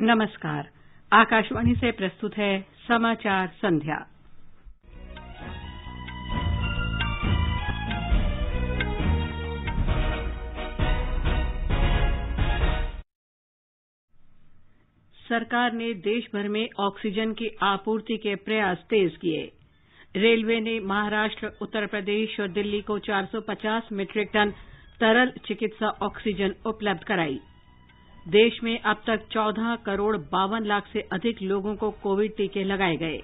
नमस्कार। आकाशवाणी से प्रस्तुत है समाचार संध्या। सरकार ने देश भर में ऑक्सीजन की आपूर्ति के प्रयास तेज किए। रेलवे ने महाराष्ट्र, उत्तर प्रदेश और दिल्ली को 450 मीट्रिक टन तरल चिकित्सा ऑक्सीजन उपलब्ध कराई। देश में अब तक 14 करोड़ 52 लाख से अधिक लोगों को कोविड टीके लगाए गए।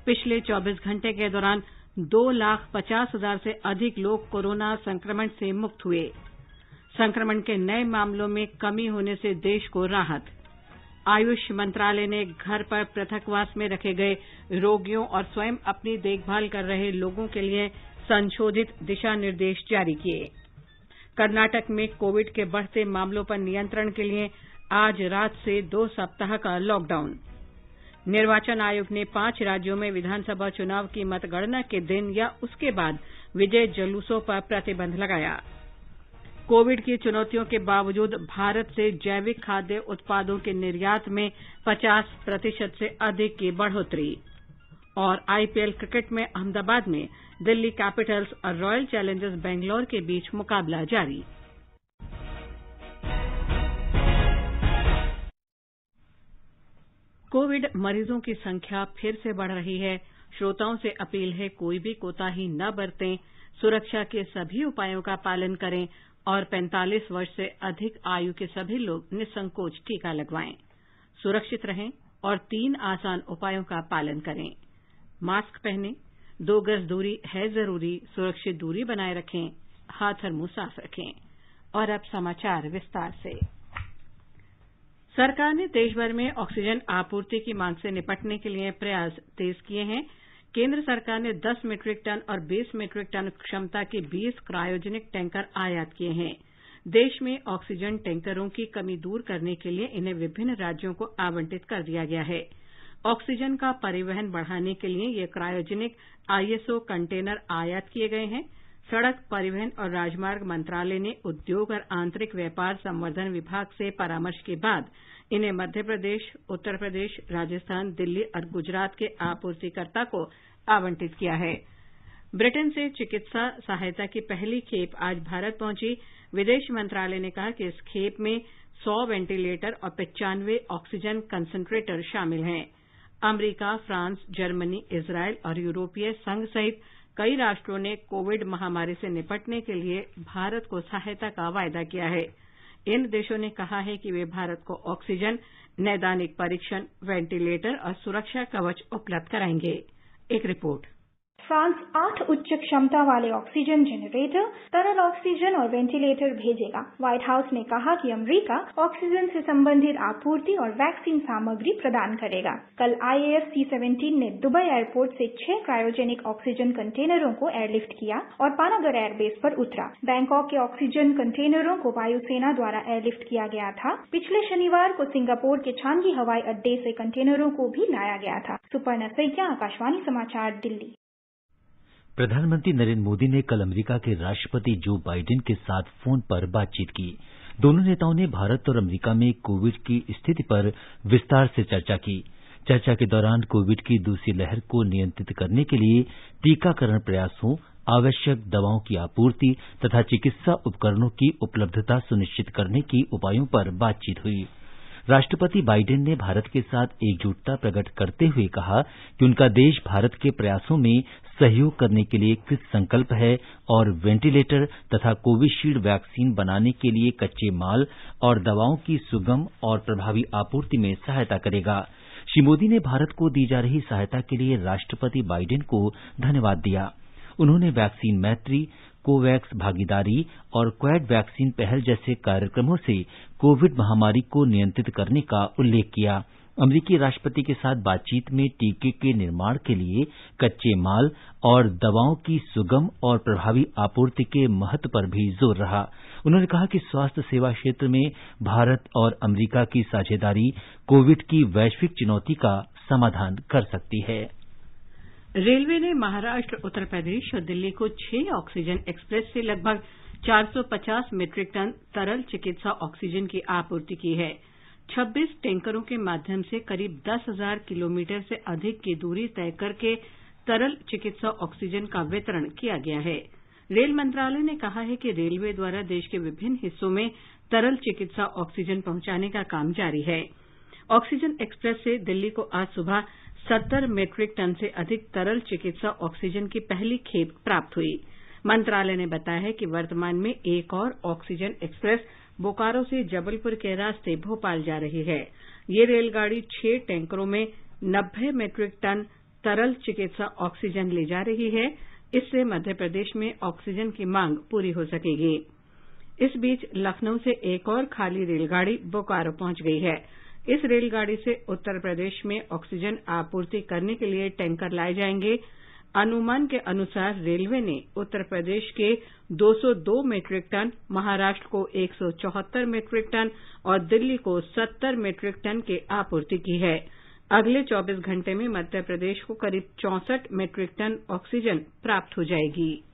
पिछले 24 घंटे के दौरान 2,50,000 से अधिक लोग कोरोना संक्रमण से मुक्त हुए। संक्रमण के नए मामलों में कमी होने से देश को राहत। आयुष मंत्रालय ने घर पर पृथकवास में रखे गए रोगियों और स्वयं अपनी देखभाल कर रहे लोगों के लिए संशोधित दिशा निर्देश जारी किए। कर्नाटक में कोविड के बढ़ते मामलों पर नियंत्रण के लिए आज रात से 2 सप्ताह का लॉकडाउन। निर्वाचन आयोग ने 5 राज्यों में विधानसभा चुनाव की मतगणना के दिन या उसके बाद विजय जुलूसों पर प्रतिबंध लगाया। कोविड की चुनौतियों के बावजूद भारत से जैविक खाद्य उत्पादों के निर्यात में 50% से अधिक की बढ़ोतरी। और आईपीएल क्रिकेट में अहमदाबाद में दिल्ली कैपिटल्स और रॉयल चैलेंजर्स बेंगलौर के बीच मुकाबला जारी। कोविड मरीजों की संख्या फिर से बढ़ रही है। श्रोताओं से अपील है, कोई भी कोताही न बरतें, सुरक्षा के सभी उपायों का पालन करें और 45 वर्ष से अधिक आयु के सभी लोग निसंकोच टीका लगवाएं। सुरक्षित रहें और 3 आसान उपायों का पालन करें। मास्क पहनें, 2 गज दूरी है जरूरी, सुरक्षित दूरी बनाए रखें, हाथ और मुंह साफ रखें। और अब समाचार विस्तार से। सरकार ने देश भर में ऑक्सीजन आपूर्ति की मांग से निपटने के लिए प्रयास तेज किए हैं। केंद्र सरकार ने 10 मीट्रिक टन और 20 मीट्रिक टन क्षमता के 20 क्रायोजेनिक टैंकर आयात किए हैं। देश में ऑक्सीजन टैंकरों की कमी दूर करने के लिए इन्हें विभिन्न राज्यों को आवंटित कर दिया गया है। ऑक्सीजन का परिवहन बढ़ाने के लिए ये क्रायोजेनिक आईएसओ कंटेनर आयात किए गए हैं। सड़क परिवहन और राजमार्ग मंत्रालय ने उद्योग और आंतरिक व्यापार संवर्धन विभाग से परामर्श के बाद इन्हें मध्य प्रदेश, उत्तर प्रदेश, राजस्थान, दिल्ली और गुजरात के आपूर्तिकर्ता को आवंटित किया है। ब्रिटेन से चिकित्सा सहायता की पहली खेप आज भारत पहुंची। विदेश मंत्रालय ने कहा कि इस खेप में 100 वेंटिलेटर और 95 ऑक्सीजन कंसंट्रेटर शामिल हैं। अमेरिका, फ्रांस, जर्मनी, इजरायल और यूरोपीय संघ सहित कई राष्ट्रों ने कोविड महामारी से निपटने के लिए भारत को सहायता का वायदा किया है। इन देशों ने कहा है कि वे भारत को ऑक्सीजन, नैदानिक परीक्षण, वेंटिलेटर और सुरक्षा कवच उपलब्ध कराएंगे। एक रिपोर्ट। फ्रांस 8 उच्च क्षमता वाले ऑक्सीजन जनरेटर, तरल ऑक्सीजन और वेंटिलेटर भेजेगा। व्हाइट हाउस ने कहा कि अमेरिका ऑक्सीजन से संबंधित आपूर्ति और वैक्सीन सामग्री प्रदान करेगा। कल IAF C-17 ने दुबई एयरपोर्ट से 6 क्रायोजेनिक ऑक्सीजन कंटेनरों को एयरलिफ्ट किया और पानागर एयरबेस पर उतरा। बैंकॉक के ऑक्सीजन कंटेनरों को वायुसेना द्वारा एयरलिफ्ट किया गया था। पिछले शनिवार को सिंगापुर के चांगी हवाई अड्डे से कंटेनरों को भी लाया गया था। सुपर्णा सैकिया, आकाशवाणी समाचार, दिल्ली। प्रधानमंत्री नरेंद्र मोदी ने कल अमेरिका के राष्ट्रपति जो बाइडेन के साथ फोन पर बातचीत की। दोनों नेताओं ने भारत और अमेरिका में कोविड की स्थिति पर विस्तार से चर्चा की। चर्चा के दौरान कोविड की दूसरी लहर को नियंत्रित करने के लिए टीकाकरण प्रयासों, आवश्यक दवाओं की आपूर्ति तथा चिकित्सा उपकरणों की उपलब्धता सुनिश्चित करने के उपायों पर बातचीत हुई। राष्ट्रपति बाइडेन ने भारत के साथ एकजुटता प्रकट करते हुए कहा कि उनका देश भारत के प्रयासों में सहयोग करने के लिए कृत संकल्प है और वेंटिलेटर तथा कोविशील्ड वैक्सीन बनाने के लिए कच्चे माल और दवाओं की सुगम और प्रभावी आपूर्ति में सहायता करेगा। श्री मोदी ने भारत को दी जा रही सहायता के लिए राष्ट्रपति बाइडेन को धन्यवाद दिया। उन्होंने वैक्सीन मैत्री, कोवैक्स भागीदारी और क्वाड वैक्सीन पहल जैसे कार्यक्रमों से कोविड महामारी को नियंत्रित करने का उल्लेख किया। अमेरिकी राष्ट्रपति के साथ बातचीत में टीके के निर्माण के लिए कच्चे माल और दवाओं की सुगम और प्रभावी आपूर्ति के महत्व पर भी जोर रहा। उन्होंने कहा कि स्वास्थ्य सेवा क्षेत्र में भारत और अमेरिका की साझेदारी कोविड की वैश्विक चुनौती का समाधान कर सकती है। रेलवे ने महाराष्ट्र, उत्तर प्रदेश और दिल्ली को 6 ऑक्सीजन एक्सप्रेस से लगभग 450 मीट्रिक टन तरल चिकित्सा ऑक्सीजन की आपूर्ति की है। 26 टैंकरों के माध्यम से करीब 10,000 किलोमीटर से अधिक की दूरी तय करके तरल चिकित्सा ऑक्सीजन का वितरण किया गया है। रेल मंत्रालय ने कहा है कि रेलवे द्वारा देश के विभिन्न हिस्सों में तरल चिकित्सा ऑक्सीजन पहुंचाने का काम जारी है। ऑक्सीजन एक्सप्रेस से दिल्ली को आज सुबह 70 मीट्रिक टन से अधिक तरल चिकित्सा ऑक्सीजन की पहली खेप प्राप्त हुई। मंत्रालय ने बताया है कि वर्तमान में एक और ऑक्सीजन एक्सप्रेस बोकारो से जबलपुर के रास्ते भोपाल जा रही है। ये रेलगाड़ी 6 टैंकरों में 90 मीट्रिक टन तरल चिकित्सा ऑक्सीजन ले जा रही है। इससे मध्य प्रदेश में ऑक्सीजन की मांग पूरी हो सकेगी। इस बीच लखनऊ से एक और खाली रेलगाड़ी बोकारो पहुंच गई है। इस रेलगाड़ी से उत्तर प्रदेश में ऑक्सीजन आपूर्ति करने के लिए टैंकर लाए जाएंगे। अनुमान के अनुसार रेलवे ने उत्तर प्रदेश के 202 मीट्रिक टन, महाराष्ट्र को 174 मीट्रिक टन और दिल्ली को 70 मीट्रिक टन की आपूर्ति की है। अगले 24 घंटे में मध्य प्रदेश को करीब 64 मीट्रिक टन ऑक्सीजन प्राप्त हो जाएगी।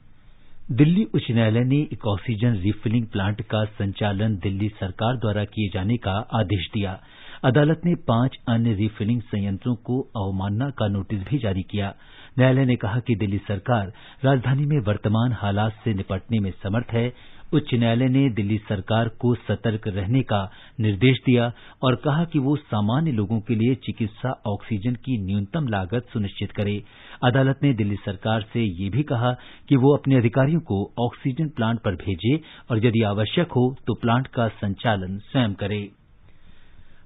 दिल्ली उच्च न्यायालय ने एक ऑक्सीजन रिफिलिंग प्लांट का संचालन दिल्ली सरकार द्वारा किए जाने का आदेश दिया। अदालत ने 5 अन्य रिफिलिंग संयंत्रों को अवमानना का नोटिस भी जारी किया। न्यायालय ने कहा कि दिल्ली सरकार राजधानी में वर्तमान हालात से निपटने में समर्थ है। उच्च न्यायालय ने दिल्ली सरकार को सतर्क रहने का निर्देश दिया और कहा कि वो सामान्य लोगों के लिए चिकित्सा ऑक्सीजन की न्यूनतम लागत सुनिश्चित करे। अदालत ने दिल्ली सरकार से ये भी कहा कि वो अपने अधिकारियों को ऑक्सीजन प्लांट पर भेजे और यदि आवश्यक हो तो प्लांट का संचालन स्वयं करे।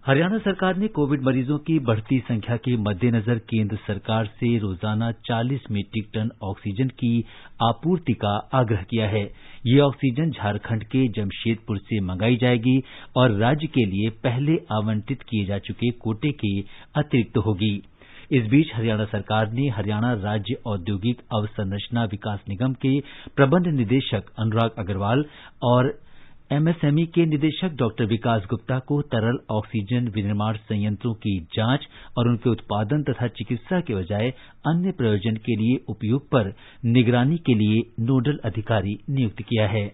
हरियाणा सरकार ने कोविड मरीजों की बढ़ती संख्या के मद्देनजर केंद्र सरकार से रोजाना 40 मीट्रिक टन ऑक्सीजन की आपूर्ति का आग्रह किया है। ये ऑक्सीजन झारखंड के जमशेदपुर से मंगाई जाएगी और राज्य के लिए पहले आवंटित किए जा चुके कोटे के अतिरिक्त होगी। इस बीच हरियाणा सरकार ने हरियाणा राज्य औद्योगिक अवसंरचना विकास निगम के प्रबंध निदेशक अनुराग अग्रवाल और एमएसएमई के निदेशक डॉक्टर विकास गुप्ता को तरल ऑक्सीजन विनिर्माण संयंत्रों की जांच और उनके उत्पादन तथा चिकित्सा के बजाय अन्य प्रयोजन के लिए उपयोग पर निगरानी के लिए नोडल अधिकारी नियुक्त किया है।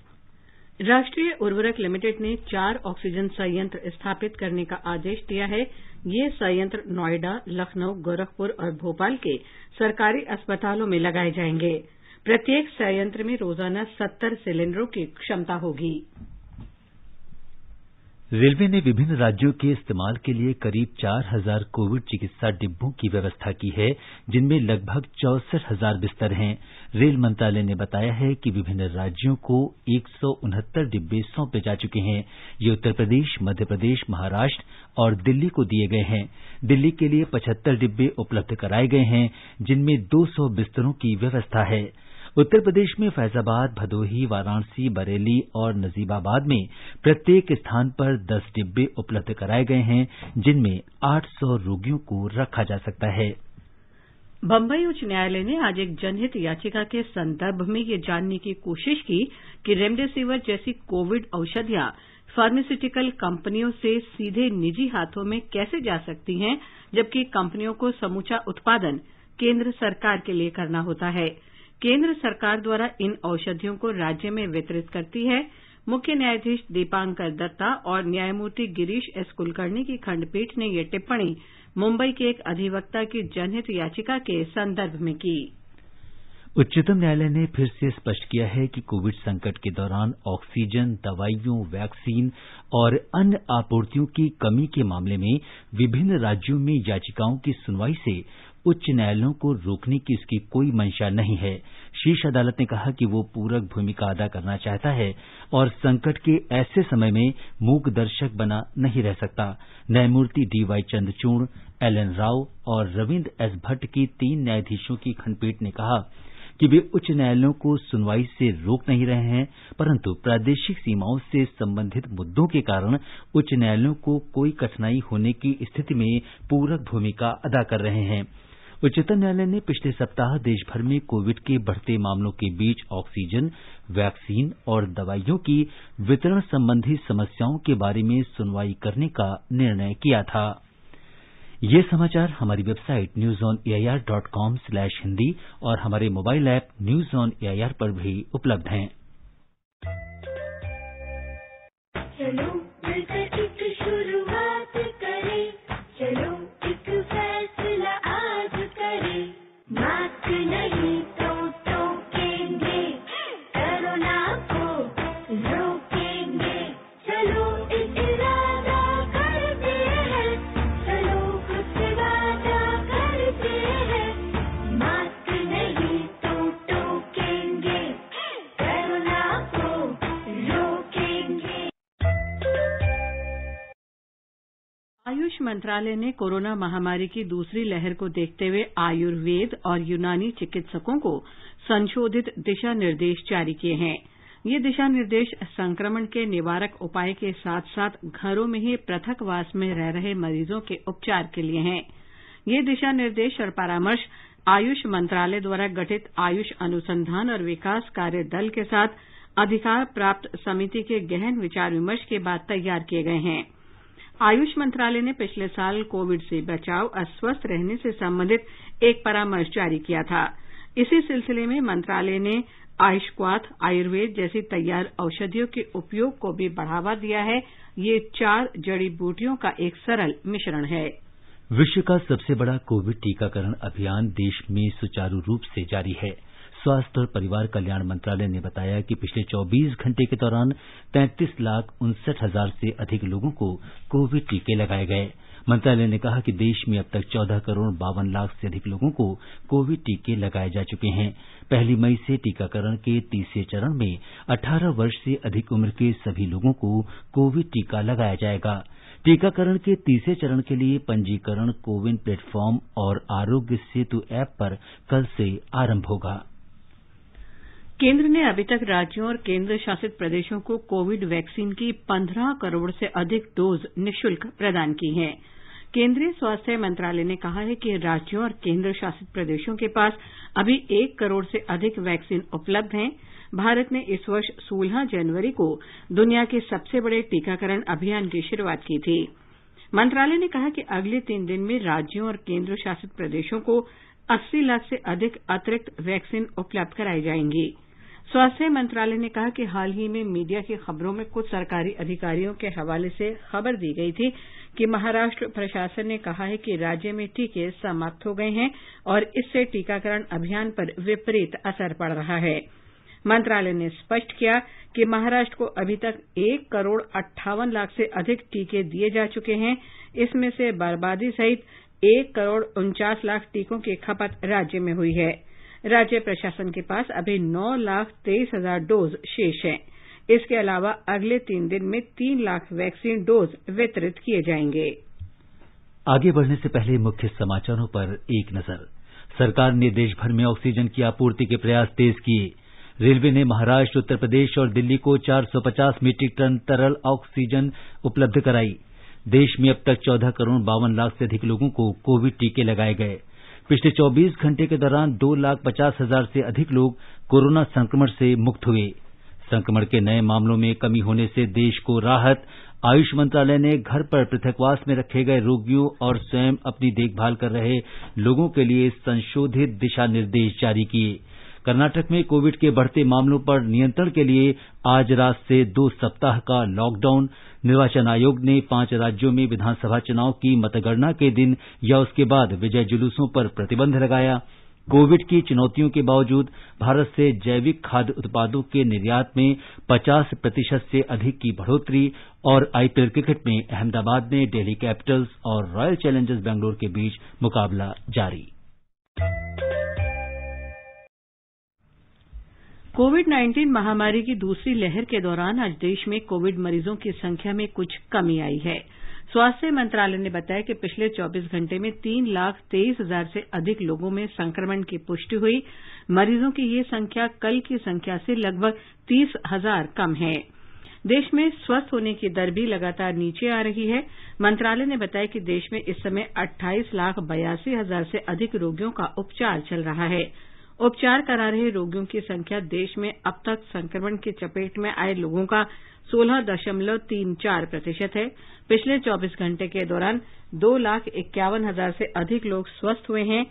राष्ट्रीय उर्वरक लिमिटेड ने 4 ऑक्सीजन संयंत्र स्थापित करने का आदेश दिया है। ये संयंत्र नोएडा, लखनऊ, गोरखपुर और भोपाल के सरकारी अस्पतालों में लगाए जाएंगे। प्रत्येक संयंत्र में रोजाना 70 सिलेंडरों की क्षमता होगी। रेलवे ने विभिन्न राज्यों के इस्तेमाल के लिए करीब 4,000 कोविड चिकित्सा डिब्बों की व्यवस्था की है, जिनमें लगभग 64,000 बिस्तर हैं। रेल मंत्रालय ने बताया है कि विभिन्न राज्यों को 169 डिब्बे सौंपे जा चुके हैं। ये उत्तर प्रदेश, मध्य प्रदेश, महाराष्ट्र और दिल्ली को दिए गए हैं। दिल्ली के लिए 75 डिब्बे उपलब्ध कराए गए हैं, जिनमें 200 बिस्तरों की व्यवस्था है। उत्तर प्रदेश में फैजाबाद, भदोही, वाराणसी, बरेली और नजीबाबाद में प्रत्येक स्थान पर 10 डिब्बे उपलब्ध कराए गए हैं, जिनमें 800 रोगियों को रखा जा सकता है। बंबई उच्च न्यायालय ने आज एक जनहित याचिका के संदर्भ में ये जानने की कोशिश की कि रेमडेसिविर जैसी कोविड औषधियां फार्मास्यूटिकल कंपनियों से सीधे निजी हाथों में कैसे जा सकती हैं, जबकि कंपनियों को समूचा उत्पादन केंद्र सरकार के लिए करना होता है। केंद्र सरकार द्वारा इन औषधियों को राज्य में वितरित करती है। मुख्य न्यायाधीश दीपांकर दत्ता और न्यायमूर्ति गिरीश एस कुलकर्णी की खंडपीठ ने ये टिप्पणी मुंबई के एक अधिवक्ता की जनहित याचिका के संदर्भ में की। उच्चतम न्यायालय ने फिर से स्पष्ट किया है कि कोविड संकट के दौरान ऑक्सीजन, दवाइयों, वैक्सीन और अन्य आपूर्तियों की कमी के मामले में विभिन्न राज्यों में याचिकाओं की सुनवाई से उच्च न्यायालयों को रोकने की उसकी कोई मंशा नहीं है। शीर्ष अदालत ने कहा कि वो पूरक भूमिका अदा करना चाहता है और संकट के ऐसे समय में मूक दर्शक बना नहीं रह सकता। न्यायमूर्ति डीवाई चंद्रचूड़, एलएन राव और रविन्द्र एस भट्ट की 3 न्यायाधीशों की खंडपीठ ने कहा कि वे उच्च न्यायालयों को सुनवाई से रोक नहीं रहे हैं, परंतु प्रादेशिक सीमाओं से संबंधित मुद्दों के कारण उच्च न्यायालयों को कोई कठिनाई होने की स्थिति में पूरक भूमिका अदा कर रहे हैं। उच्चतम न्यायालय ने पिछले सप्ताह देश भर में कोविड के बढ़ते मामलों के बीच ऑक्सीजन, वैक्सीन और दवाइयों की वितरण संबंधी समस्याओं के बारे में सुनवाई करने का निर्णय किया था। ये समाचार हमारी वेबसाइट newsonair.com/hindi और हमारे mobile app news on AIR पर भी उपलब्ध हैं। चलो मिलकर एक शुरुआत आयुष मंत्रालय ने कोरोना महामारी की दूसरी लहर को देखते हुए आयुर्वेद और यूनानी चिकित्सकों को संशोधित दिशा निर्देश जारी किए हैं। ये दिशा निर्देश संक्रमण के निवारक उपाय के साथ साथ घरों में ही पृथकवास में रह रहे मरीजों के उपचार के लिए हैं। ये दिशा निर्देश और परामर्श आयुष मंत्रालय द्वारा गठित आयुष अनुसंधान और विकास कार्य दल के साथ अधिकार प्राप्त समिति के गहन विचार विमर्श के बाद तैयार किए गए हैं। आयुष मंत्रालय ने पिछले साल कोविड से बचाव और स्वस्थ रहने से संबंधित एक परामर्श जारी किया था। इसी सिलसिले में मंत्रालय ने आयुष्क्वाथ, आयुर्वेद जैसी तैयार औषधियों के उपयोग को भी बढ़ावा दिया है। ये 4 जड़ी बूटियों का एक सरल मिश्रण है। विश्व का सबसे बड़ा कोविड टीकाकरण अभियान देश में सुचारू रूप से जारी है। स्वास्थ्य और परिवार कल्याण मंत्रालय ने बताया कि पिछले 24 घंटे के दौरान 33,59,000 से अधिक लोगों को कोविड टीके लगाए गए। मंत्रालय ने कहा कि देश में अब तक 14 करोड़ 52 लाख से अधिक लोगों को कोविड टीके लगाए जा चुके हैं। 1 मई से टीकाकरण के तीसरे चरण में 18 वर्ष से अधिक उम्र के सभी लोगों को कोविड टीका लगाया जाएगा। टीकाकरण के तीसरे चरण के लिए पंजीकरण कोविन प्लेटफॉर्म और आरोग्य सेतु ऐप पर कल से आरंभ होगा। केंद्र ने अभी तक राज्यों और केंद्र शासित प्रदेशों को कोविड वैक्सीन की 15 करोड़ से अधिक डोज निःशुल्क प्रदान की हैं। केंद्रीय स्वास्थ्य मंत्रालय ने कहा है कि राज्यों और केंद्र शासित प्रदेशों के पास अभी 1 करोड़ से अधिक वैक्सीन उपलब्ध हैं। भारत ने इस वर्ष 16 जनवरी को दुनिया के सबसे बड़े टीकाकरण अभियान की शुरुआत की थी। मंत्रालय ने कहा कि अगले 3 दिन में राज्यों और केंद्र शासित प्रदेशों को 80 लाख से अधिक अतिरिक्त वैक्सीन उपलब्ध कराई जाएंगी। स्वास्थ्य मंत्रालय ने कहा कि हाल ही में मीडिया की खबरों में कुछ सरकारी अधिकारियों के हवाले से खबर दी गई थी कि महाराष्ट्र प्रशासन ने कहा है कि राज्य में टीके समाप्त हो गए हैं और इससे टीकाकरण अभियान पर विपरीत असर पड़ रहा है। मंत्रालय ने स्पष्ट किया कि महाराष्ट्र को अभी तक 1 करोड़ 58 लाख से अधिक टीके दिए जा चुके हैं। इसमें से बर्बादी सहित 1 करोड़ 49 लाख टीकों की खपत राज्य में हुई है। राज्य प्रशासन के पास अभी 9,23,000 डोज शेष हैं। इसके अलावा अगले 3 दिन में 3 लाख वैक्सीन डोज वितरित किए जाएंगे। आगे बढ़ने से पहले मुख्य समाचारों पर एक नजर। सरकार ने देश भर में ऑक्सीजन की आपूर्ति के प्रयास तेज किए। रेलवे ने महाराष्ट्र, उत्तर प्रदेश और दिल्ली को 450 मीट्रिक टन तरल ऑक्सीजन उपलब्ध कराई। देश में अब तक 14 करोड़ 52 लाख से अधिक लोगों को कोविड टीके लगाए गए। पिछले 24 घंटे के दौरान 2,50,000 से अधिक लोग कोरोना संक्रमण से मुक्त हुए। संक्रमण के नए मामलों में कमी होने से देश को राहत। आयुष मंत्रालय ने घर पर पृथकवास में रखे गए रोगियों और स्वयं अपनी देखभाल कर रहे लोगों के लिए संशोधित दिशा निर्देश जारी किए। कर्नाटक में कोविड के बढ़ते मामलों पर नियंत्रण के लिए आज रात से 2 सप्ताह का लॉकडाउन। निर्वाचन आयोग ने 5 राज्यों में विधानसभा चुनाव की मतगणना के दिन या उसके बाद विजय जुलूसों पर प्रतिबंध लगाया। कोविड की चुनौतियों के बावजूद भारत से जैविक खाद्य उत्पादों के निर्यात में 50% से अधिक की बढ़ोतरी। और आईपीएल क्रिकेट में अहमदाबाद में दिल्ली कैपिटल्स और रॉयल चैलेंजर्स बैंगलोर के बीच मुकाबला जारी। कोविड-19 महामारी की दूसरी लहर के दौरान आज देश में कोविड मरीजों की संख्या में कुछ कमी आई है। स्वास्थ्य मंत्रालय ने बताया कि पिछले 24 घंटे में 3,23,000 से अधिक लोगों में संक्रमण की पुष्टि हुई। मरीजों की ये संख्या कल की संख्या से लगभग 30,000 कम है। देश में स्वस्थ होने की दर भी लगातार नीचे आ रही है। मंत्रालय ने बताया कि देश में इस समय 28,82,000 से अधिक रोगियों का उपचार चल रहा है। उपचार करा रहे रोगियों की संख्या देश में अब तक संक्रमण की चपेट में आए लोगों का 16.34% है। पिछले 24 घंटे के दौरान 2,51,000 से अधिक लोग स्वस्थ हुए हैं।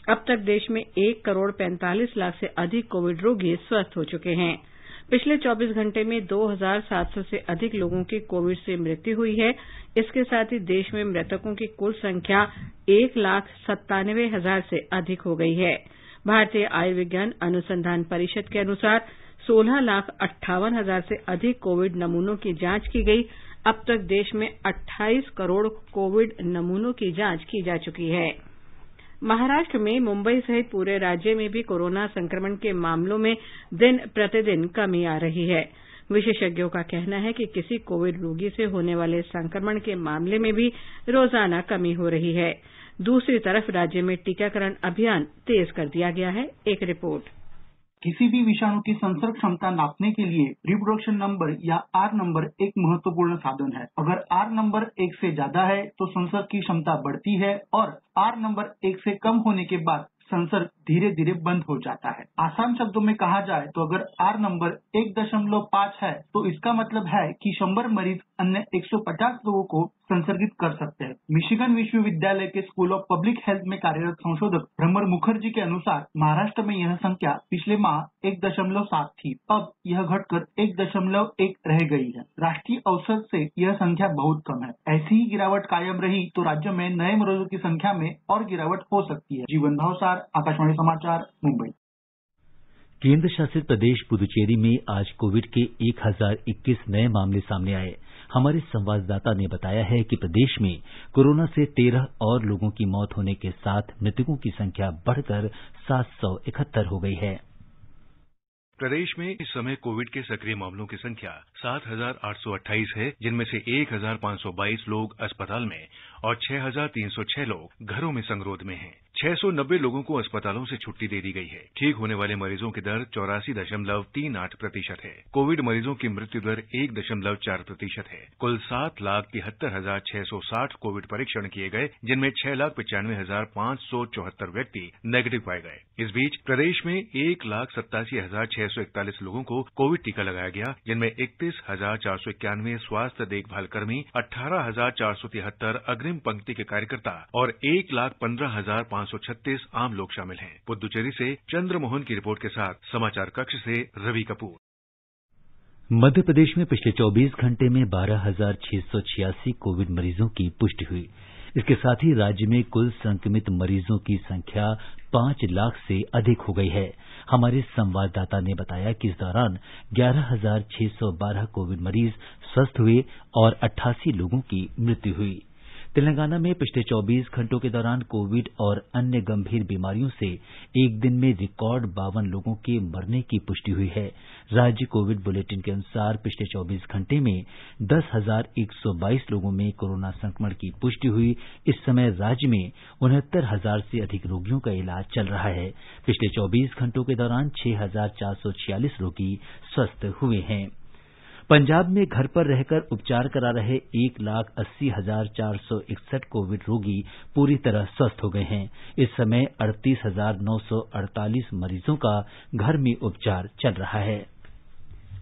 अब तक देश में 1 करोड़ 45 लाख से अधिक कोविड रोगी स्वस्थ हो चुके हैं। पिछले 24 घंटे में 2,700 से अधिक लोगों की कोविड से मृत्यु हुई है। इसके साथ ही देश में मृतकों की कुल संख्या 1,97,000 से अधिक हो गई है। भारतीय आयुर्विज्ञान अनुसंधान परिषद के अनुसार 16,58,000 से अधिक कोविड नमूनों की जांच की गई। अब तक देश में 28 करोड़ कोविड नमूनों की जांच की जा चुकी है। महाराष्ट्र में मुंबई सहित पूरे राज्य में भी कोरोना संक्रमण के मामलों में दिन प्रतिदिन कमी आ रही है। विशेषज्ञों का कहना है कि किसी कोविड रोगी से होने वाले संक्रमण के मामले में भी रोजाना कमी हो रही है। दूसरी तरफ राज्य में टीकाकरण अभियान तेज कर दिया गया है। एक रिपोर्ट। किसी भी विषाणु की संसर्ग क्षमता नापने के लिए रिप्रोडक्शन नंबर या आर नंबर एक महत्वपूर्ण साधन है। अगर आर नंबर 1 से ज्यादा है तो संसर्ग की क्षमता बढ़ती है और आर नंबर 1 से कम होने के बाद संसर्ग धीरे धीरे बंद हो जाता है। आसान शब्दों में कहा जाए तो अगर आर नंबर 1.5 है तो इसका मतलब है कि 100 मरीज अन्य 150 लोगों को संसर्गित कर सकते हैं। मिशिगन विश्वविद्यालय के स्कूल ऑफ पब्लिक हेल्थ में कार्यरत संशोधक भ्रमर मुखर्जी के अनुसार महाराष्ट्र में यह संख्या पिछले माह 1.7 थी। अब यह घटकर 1.1 रह गई है। राष्ट्रीय औसत से यह संख्या बहुत कम है। ऐसी ही गिरावट कायम रही तो राज्य में नए मरीजों की संख्या में और गिरावट हो सकती है। जीवन भावसार, आकाशवाणी समाचार, मुंबई। केंद्र शासित प्रदेश पुदुचेरी में आज कोविड के 1021 नए मामले सामने आए। हमारे संवाददाता ने बताया है कि प्रदेश में कोरोना से 13 और लोगों की मौत होने के साथ मृतकों की संख्या बढ़कर 771 हो गई है। प्रदेश में इस समय कोविड के सक्रिय मामलों की संख्या 7,828 है, जिनमें से 1,522 लोग अस्पताल में और 6,306 लोग घरों में संगरोध में हैं। 690 लोगों को अस्पतालों से छुट्टी दे दी गई है। ठीक होने वाले मरीजों की दर 84.38% है। कोविड मरीजों की मृत्यु दर 1.4% है। कुल 7,73,660 कोविड परीक्षण किए गए, जिनमें 6,95,574 व्यक्ति नेगेटिव पाए गए। इस बीच प्रदेश में 1,87,641 लोगों को कोविड टीका लगाया गया, जिनमें 31,491 स्वास्थ्य देखभाल कर्मी, 18,473 अग्रिम पंक्ति के कार्यकर्ता और 1,15,536 आम लोग शामिल हैं। पुदुचेरी से चंद्रमोहन की रिपोर्ट के साथ समाचार कक्ष से रवि कपूर। मध्य प्रदेश में पिछले 24 घंटे में 12,686 कोविड मरीजों की पुष्टि हुई। इसके साथ ही राज्य में कुल संक्रमित मरीजों की संख्या 5 लाख से अधिक हो गई है। हमारे संवाददाता ने बताया कि इस दौरान 11,612 कोविड मरीज स्वस्थ हुए और 88 लोगों की मृत्यु हुई। तेलंगाना में पिछले 24 घंटों के दौरान कोविड और अन्य गंभीर बीमारियों से एक दिन में रिकॉर्ड 52 लोगों के मरने की पुष्टि हुई है। राज्य कोविड बुलेटिन के अनुसार पिछले 24 घंटे में 10,122 लोगों में कोरोना संक्रमण की पुष्टि हुई। इस समय राज्य में 69,000 से अधिक रोगियों का इलाज चल रहा है। पिछले 24 घंटों के दौरान 6,446 रोगी स्वस्थ हुए हैं। पंजाब में घर पर रहकर उपचार करा रहे 1,80,461 कोविड रोगी पूरी तरह स्वस्थ हो गए हैं। इस समय 38,948 मरीजों का घर में उपचार चल रहा है।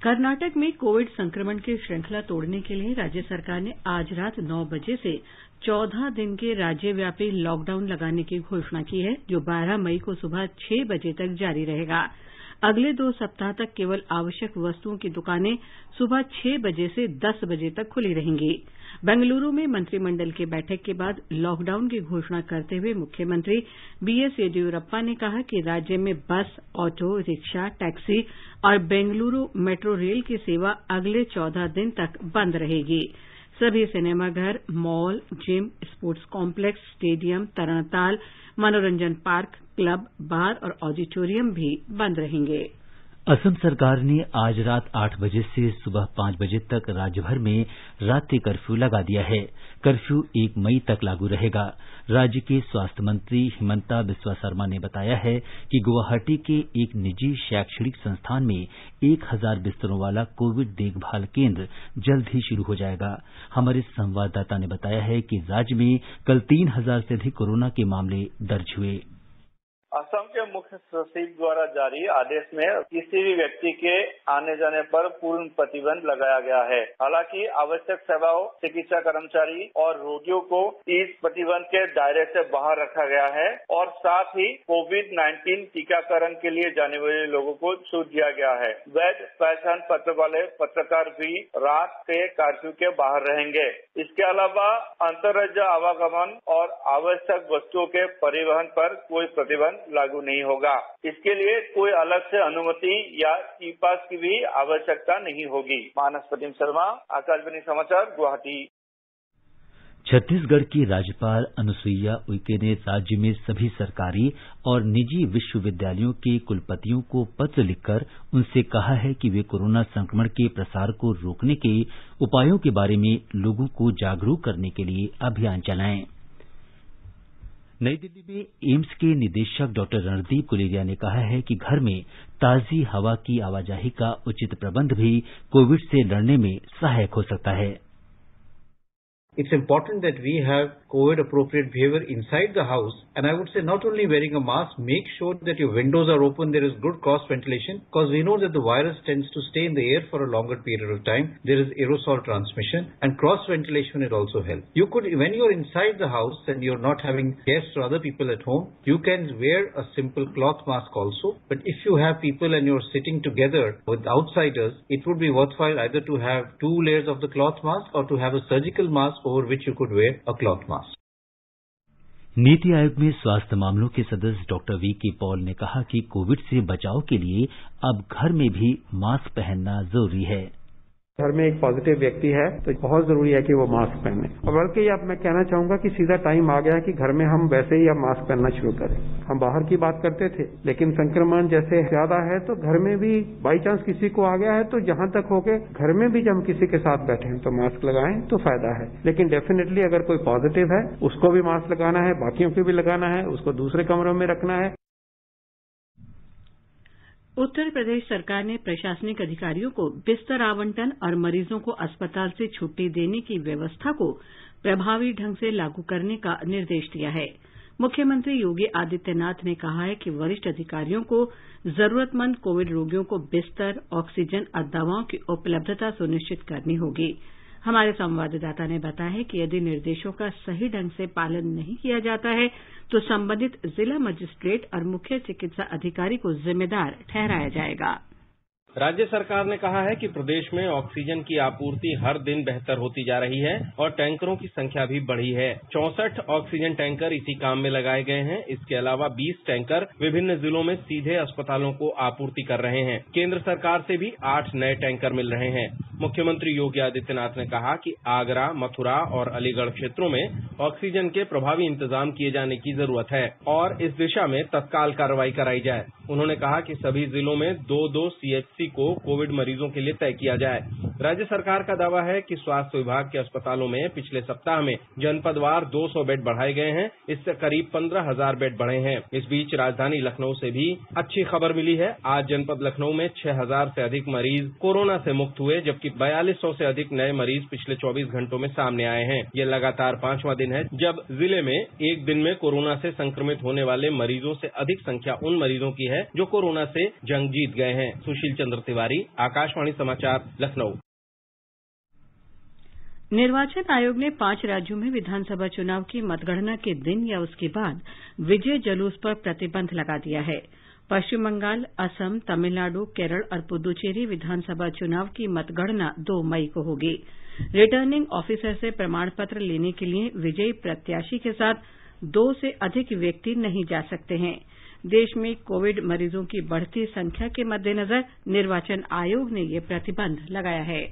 कर्नाटक में कोविड संक्रमण की श्रृंखला तोड़ने के लिए राज्य सरकार ने आज रात 9 बजे से 14 दिन के राज्यव्यापी लॉकडाउन लगाने की घोषणा की है, जो 12 मई को सुबह 6 बजे तक जारी रहेगा। अगले 2 सप्ताह तक केवल आवश्यक वस्तुओं की दुकानें सुबह 6 बजे से 10 बजे तक खुली रहेंगी। बेंगलुरु में मंत्रिमंडल की बैठक के बाद लॉकडाउन की घोषणा करते हुए मुख्यमंत्री बीएस येदियुरप्पा ने कहा कि राज्य में बस, ऑटो रिक्शा, टैक्सी और बेंगलुरु मेट्रो रेल की सेवा अगले 14 दिन तक बंद रहेगी। सभी सिनेमाघर, mall, gym, sports complex, stadium, तरणताल, मनोरंजन पार्क, क्लब, बार और ऑडिटोरियम भी बंद रहेंगे। असम सरकार ने आज रात 8 बजे से सुबह 5 बजे तक राज्य भर में रात्रि कर्फ्यू लगा दिया है। कर्फ्यू 1 मई तक लागू रहेगा। राज्य के स्वास्थ्य मंत्री हिमंता बिस्वा शर्मा ने बताया है कि गुवाहाटी के एक निजी शैक्षणिक संस्थान में 1,000 बिस्तरों वाला कोविड देखभाल केंद्र जल्द ही शुरू हो जाएगा। हमारे संवाददाता ने बताया है कि राज्य में कल 3,000 से अधिक कोरोना के मामले दर्ज हुए। असम के मुख्य सचिव द्वारा जारी आदेश में किसी भी व्यक्ति के आने जाने पर पूर्ण प्रतिबंध लगाया गया है। हालांकि आवश्यक सेवाओं, चिकित्सा कर्मचारी और रोगियों को इस प्रतिबंध के दायरे से बाहर रखा गया है और साथ ही कोविड-19 टीकाकरण के लिए जाने वाले लोगों को छूट दिया गया है। वैध पहचान पत्र वाले पत्रकार भी रात के कर्फ्यू के बाहर रहेंगे। इसके अलावा अंतर्राज्य आवागमन और आवश्यक वस्तुओं के परिवहन पर कोई प्रतिबंध लागू नहीं होगा। इसके लिए कोई अलग से अनुमति या ई पास की भी आवश्यकता नहीं होगी। मानस प्रतिम शर्मा, आकाशवाणी समाचार, गुवाहाटी। छत्तीसगढ़ की राज्यपाल अनुसुईया उइके ने राज्य में सभी सरकारी और निजी विश्वविद्यालयों के कुलपतियों को पत्र लिखकर उनसे कहा है कि वे कोरोना संक्रमण के प्रसार को रोकने के उपायों के बारे में लोगों को जागरूक करने के लिए अभियान चलाएं। नई दिल्ली में एम्स के निदेशक डॉक्टर रणदीप गुलेरिया ने कहा है कि घर में ताजी हवा की आवाजाही का उचित प्रबंध भी कोविड से लड़ने में सहायक हो सकता है। It's important that we have COVID-appropriate behavior inside the house, and I would say not only wearing a mask, make sure that your windows are open, there is good cross ventilation, because we know that the virus tends to stay in the air for a longer period of time. There is aerosol transmission, and cross ventilation will also help. You could, when you're inside the house and you're not having guests or other people at home, you can wear a simple cloth mask also. But if you have people and you're sitting together with outsiders, it would be worthwhile either to have 2 layers of the cloth mask or to have a surgical mask over which you could wear a cloth mask. NITI Aayog में स्वास्थ्य मामलों के सदस्य doctor VK. Paul ने कहा कि Covid से बचाव के लिए अब घर में भी मास्क पहनना जरूरी है। घर में एक पॉजिटिव व्यक्ति है तो बहुत जरूरी है कि वो मास्क पहने। और बल्कि अब मैं कहना चाहूंगा कि सीधा टाइम आ गया है कि घर में हम वैसे ही अब मास्क पहनना शुरू करें। हम बाहर की बात करते थे, लेकिन संक्रमण जैसे ज्यादा है तो घर में भी बाई चांस किसी को आ गया है तो जहां तक हो के घर में भी जब हम किसी के साथ बैठे हैं तो मास्क लगाएं तो फायदा है। लेकिन डेफिनेटली अगर कोई पॉजिटिव है उसको भी मास्क लगाना है, बाकियों को भी लगाना है, उसको दूसरे कमरों में रखना है। उत्तर प्रदेश सरकार ने प्रशासनिक अधिकारियों को बिस्तर आवंटन और मरीजों को अस्पताल से छुट्टी देने की व्यवस्था को प्रभावी ढंग से लागू करने का निर्देश दिया है। मुख्यमंत्री योगी आदित्यनाथ ने कहा है कि वरिष्ठ अधिकारियों को जरूरतमंद कोविड रोगियों को बिस्तर, ऑक्सीजन और दवाओं की उपलब्धता सुनिश्चित करनी होगी। हमारे संवाददाता ने बताया है कि यदि निर्देशों का सही ढंग से पालन नहीं किया जाता है तो संबंधित जिला मजिस्ट्रेट और मुख्य चिकित्सा अधिकारी को जिम्मेदार ठहराया जाएगा। राज्य सरकार ने कहा है कि प्रदेश में ऑक्सीजन की आपूर्ति हर दिन बेहतर होती जा रही है और टैंकरों की संख्या भी बढ़ी है। 64 ऑक्सीजन टैंकर इसी काम में लगाए गए हैं। इसके अलावा 20 टैंकर विभिन्न जिलों में सीधे अस्पतालों को आपूर्ति कर रहे हैं। केंद्र सरकार से भी 8 नए टैंकर मिल रहे हैं। मुख्यमंत्री योगी आदित्यनाथ ने कहा कि आगरा, मथुरा और अलीगढ़ क्षेत्रों में ऑक्सीजन के प्रभावी इंतजाम किए जाने की जरूरत है और इस दिशा में तत्काल कार्रवाई कराई जाए। उन्होंने कहा कि सभी जिलों में 2-2 सीएचसी को कोविड मरीजों के लिए तय किया जाए। राज्य सरकार का दावा है कि स्वास्थ्य विभाग के अस्पतालों में पिछले सप्ताह में जनपदवार 200 बेड बढ़ाए गए हैं। इससे करीब 15,000 बेड बढ़े हैं। इस बीच राजधानी लखनऊ से भी अच्छी खबर मिली है। आज जनपद लखनऊ में 6,000 से अधिक मरीज कोरोना से मुक्त हुए, जबकि 4200 से अधिक नए मरीज पिछले 24 घंटों में सामने आए हैं। ये लगातार 5वां दिन है जब जिले में एक दिन में कोरोना से संक्रमित होने वाले मरीजों से अधिक संख्या उन मरीजों की है जो कोरोना से जंग जीत गए हैं। सुशील चंद्र तिवारी, आकाशवाणी समाचार, लखनऊ। निर्वाचन आयोग ने 5 राज्यों में विधानसभा चुनाव की मतगणना के दिन या उसके बाद विजय जुलूस पर प्रतिबंध लगा दिया है। पश्चिम बंगाल, असम, तमिलनाडु, केरल और पुदुचेरी विधानसभा चुनाव की मतगणना 2 मई को होगी। रिटर्निंग ऑफिसर से प्रमाण पत्र लेने के लिए विजयी प्रत्याशी के साथ 2 से अधिक व्यक्ति नहीं जा सकते हैं। देश में कोविड मरीजों की बढ़ती संख्या के मद्देनजर निर्वाचन आयोग ने ये प्रतिबंध लगाया है।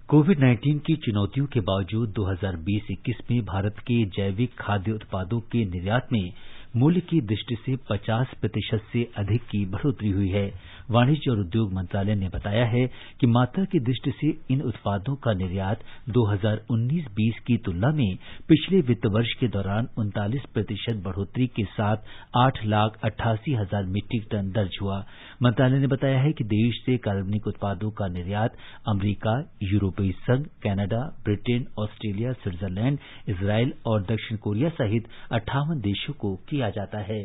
कोविड-19 की चुनौतियों के बावजूद 2020-21 में भारत के जैविक खाद्य उत्पादों के निर्यात में मूल्य की दृष्टि से 50% से अधिक की बढ़ोतरी हुई है। वाणिज्य और उद्योग मंत्रालय ने बताया है कि मात्रा की दृष्टि से इन उत्पादों का निर्यात 2019-20 की तुलना में पिछले वित्त वर्ष के दौरान 39% बढ़ोतरी के साथ 8,88,000 मीट्रिक टन दर्ज हुआ। मंत्रालय ने बताया है कि देश से कार्बनिक उत्पादों का निर्यात अमरीका, यूरोपीय संघ, Canada, Britain, Australia, Switzerland, Israel और दक्षिण कोरिया सहित 58 देशों को किया जाता है।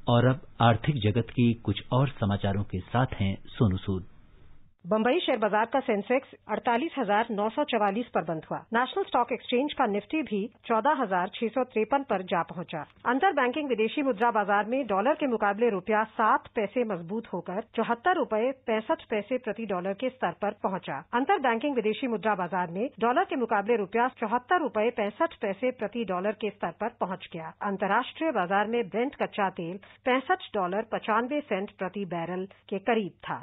और अब आर्थिक जगत के कुछ और समाचारों के साथ हैं सोनू सूद। बंबई शेयर बाजार का सेंसेक्स 48,944 पर बंद हुआ। नेशनल स्टॉक एक्सचेंज का निफ्टी भी 14,653 पर जा पहुंचा। अंतर बैंकिंग विदेशी मुद्रा बाजार में डॉलर के मुकाबले रुपया 7 पैसे मजबूत होकर 74 रुपये 65 पैसे प्रति डॉलर के स्तर पर पहुंचा। अंतर बैंकिंग विदेशी मुद्रा बाजार में डॉलर के मुकाबले रुपया 74 रुपये 65 पैसे प्रति डॉलर के स्तर पर पहुंच गया। अंतर्राष्ट्रीय बाजार में ब्रेंट कच्चा तेल $65.95 प्रति बैरल के करीब था।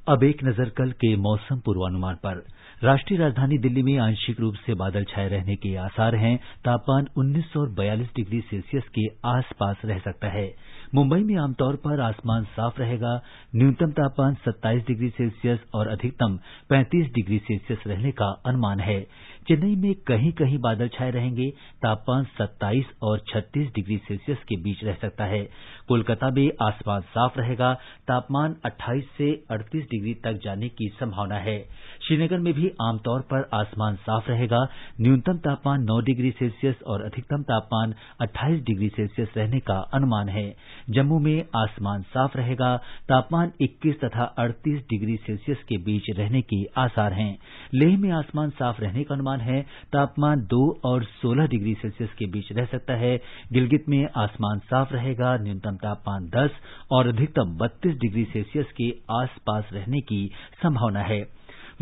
अब एक नजर कल के मौसम पूर्वानुमान पर। राष्ट्रीय राजधानी दिल्ली में आंशिक रूप से बादल छाए रहने के आसार हैं। तापमान 19 और 42 डिग्री सेल्सियस के आसपास रह सकता है। मुंबई में आमतौर पर आसमान साफ रहेगा। न्यूनतम तापमान 27 डिग्री सेल्सियस और अधिकतम 35 डिग्री सेल्सियस रहने का अनुमान है। चेन्नई में कहीं कहीं बादल छाए रहेंगे। तापमान 27 और 36 डिग्री सेल्सियस के बीच रह सकता है। कोलकाता में आसमान साफ रहेगा। तापमान 28 से 38 डिग्री तक जाने की संभावना है। श्रीनगर में भी आमतौर पर आसमान साफ रहेगा। न्यूनतम तापमान 9 डिग्री सेल्सियस और अधिकतम तापमान 28 डिग्री सेल्सियस रहने का अनुमान है। जम्मू में आसमान साफ रहेगा। तापमान 21 तथा 38 डिग्री सेल्सियस के बीच रहने के आसार हैं। लेह में आसमान साफ रहने का अनुमान है। तापमान 2 और 16 डिग्री सेल्सियस के बीच रह सकता है। गिलगित में आसमान साफ रहेगा। न्यूनतम तापमान 10 और अधिकतम 32 डिग्री सेल्सियस के आसपास रहने की संभावना है।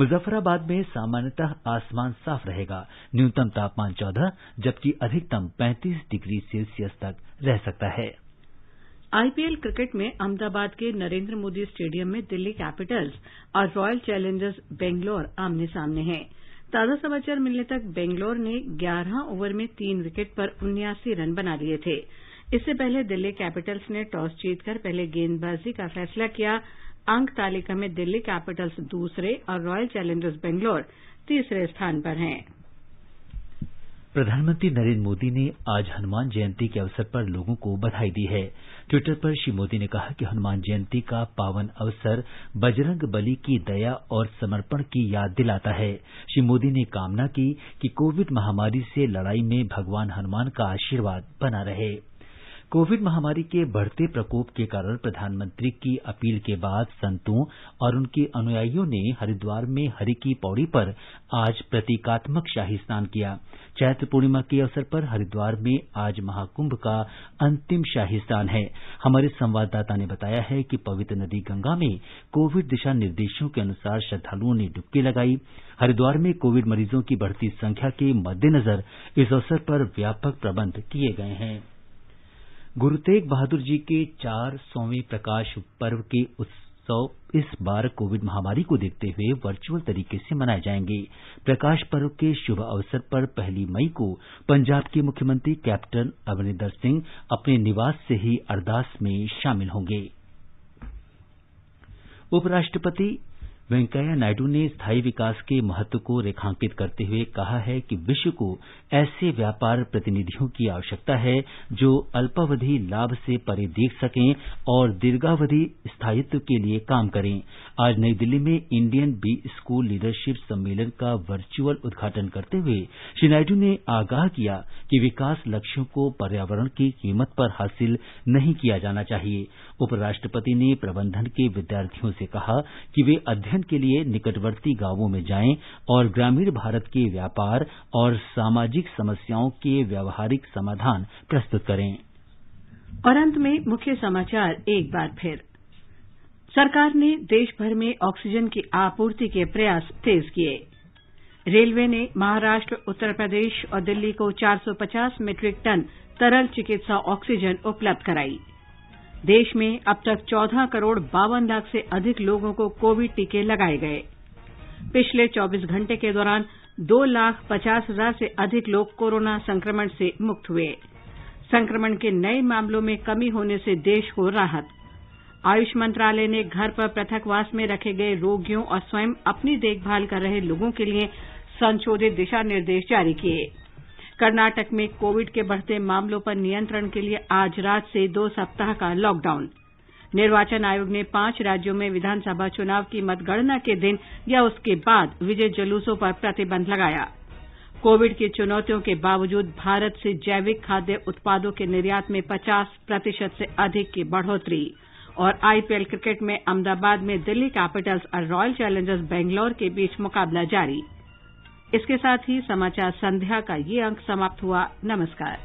मुजफ्फराबाद में सामान्यतः आसमान साफ रहेगा। न्यूनतम तापमान 14 जबकि अधिकतम 35 डिग्री सेल्सियस तक रह सकता है। आईपीएल क्रिकेट में अहमदाबाद के नरेंद्र मोदी स्टेडियम में दिल्ली कैपिटल्स और रॉयल चैलेंजर्स बेंगलोर आमने सामने हैं। ताजा समाचार मिलने तक बेंगलोर ने 11 ओवर में 3 विकेट पर 79 रन बना लिए थे। इससे पहले दिल्ली कैपिटल्स ने टॉस जीतकर पहले गेंदबाजी का फैसला किया। अंक तालिका में दिल्ली कैपिटल्स दूसरे और रॉयल चैलेंजर्स बेंगलोर तीसरे स्थान पर हैं। प्रधानमंत्री नरेंद्र मोदी ने आज हनुमान जयंती के अवसर पर लोगों को बधाई दी है। ट्विटर पर श्री मोदी ने कहा कि हनुमान जयंती का पावन अवसर बजरंग बली की दया और समर्पण की याद दिलाता है। श्री मोदी ने कामना की कि कोविड महामारी से लड़ाई में भगवान हनुमान का आशीर्वाद बना रहे। कोविड महामारी के बढ़ते प्रकोप के कारण प्रधानमंत्री की अपील के बाद संतों और उनके अनुयायियों ने हरिद्वार में हरि की पौड़ी पर आज प्रतीकात्मक शाही स्नान किया। चैत्र पूर्णिमा के अवसर पर हरिद्वार में आज महाकुंभ का अंतिम शाही स्नान है। हमारे संवाददाता ने बताया है कि पवित्र नदी गंगा में कोविड दिशा निर्देशों के अनुसार श्रद्धालुओं ने डुबकी लगाई। हरिद्वार में कोविड मरीजों की बढ़ती संख्या के मद्देनजर इस अवसर पर व्यापक प्रबंध किए गए हैं। गुरु तेग बहादुर जी के 400वें प्रकाश पर्व के उत्सव इस बार कोविड महामारी को देखते हुए वर्चुअल तरीके से मनाए जाएंगे। प्रकाश पर्व के शुभ अवसर पर 1 मई को पंजाब के मुख्यमंत्री कैप्टन अमरिंदर सिंह अपने निवास से ही अरदास में शामिल होंगे। उपराष्ट्रपति वेंकैया नायडू ने स्थायी विकास के महत्व को रेखांकित करते हुए कहा है कि विश्व को ऐसे व्यापार प्रतिनिधियों की आवश्यकता है जो अल्पावधि लाभ से परे देख सकें और दीर्घावधि स्थायित्व के लिए काम करें। आज नई दिल्ली में इंडियन बी स्कूल लीडरशिप सम्मेलन का वर्चुअल उद्घाटन करते हुए श्री नायडू ने आगाह किया कि विकास लक्ष्यों को पर्यावरण की कीमत पर हासिल नहीं किया जाना चाहिए। उपराष्ट्रपति ने प्रबंधन के विद्यार्थियों से कहा कि वे अध्ययन के लिए निकटवर्ती गांवों में जाएं और ग्रामीण भारत के व्यापार और सामाजिक समस्याओं के व्यावहारिक समाधान प्रस्तुत करें। और अंत में मुख्य समाचार एक बार फिर। सरकार ने देश भर में ऑक्सीजन की आपूर्ति के प्रयास तेज किए। रेलवे ने महाराष्ट्र, उत्तर प्रदेश और दिल्ली को 450 मीट्रिक टन तरल चिकित्सा ऑक्सीजन उपलब्ध कराई। देश में अब तक 14 करोड़ 52 लाख से अधिक लोगों को कोविड टीके लगाए गए। पिछले 24 घंटे के दौरान 2,50,000 से अधिक लोग कोरोना संक्रमण से मुक्त हुए। संक्रमण के नए मामलों में कमी होने से देश को राहत। आयुष मंत्रालय ने घर पर पृथकवास में रखे गए रोगियों और स्वयं अपनी देखभाल कर रहे लोगों के लिए संशोधित दिशा निर्देश जारी किए। कर्नाटक में कोविड के बढ़ते मामलों पर नियंत्रण के लिए आज रात से 2 सप्ताह का लॉकडाउन। निर्वाचन आयोग ने 5 राज्यों में विधानसभा चुनाव की मतगणना के दिन या उसके बाद विजय जुलूसों पर प्रतिबंध लगाया। कोविड की चुनौतियों के बावजूद भारत से जैविक खाद्य उत्पादों के निर्यात में 50% से अधिक की बढ़ोतरी। और आईपीएल क्रिकेट में अहमदाबाद में दिल्ली कैपिटल्स और रॉयल चैलेंजर्स बेंगलोर के बीच मुकाबला जारी। इसके साथ ही समाचार संध्या का ये अंक समाप्त हुआ। नमस्कार।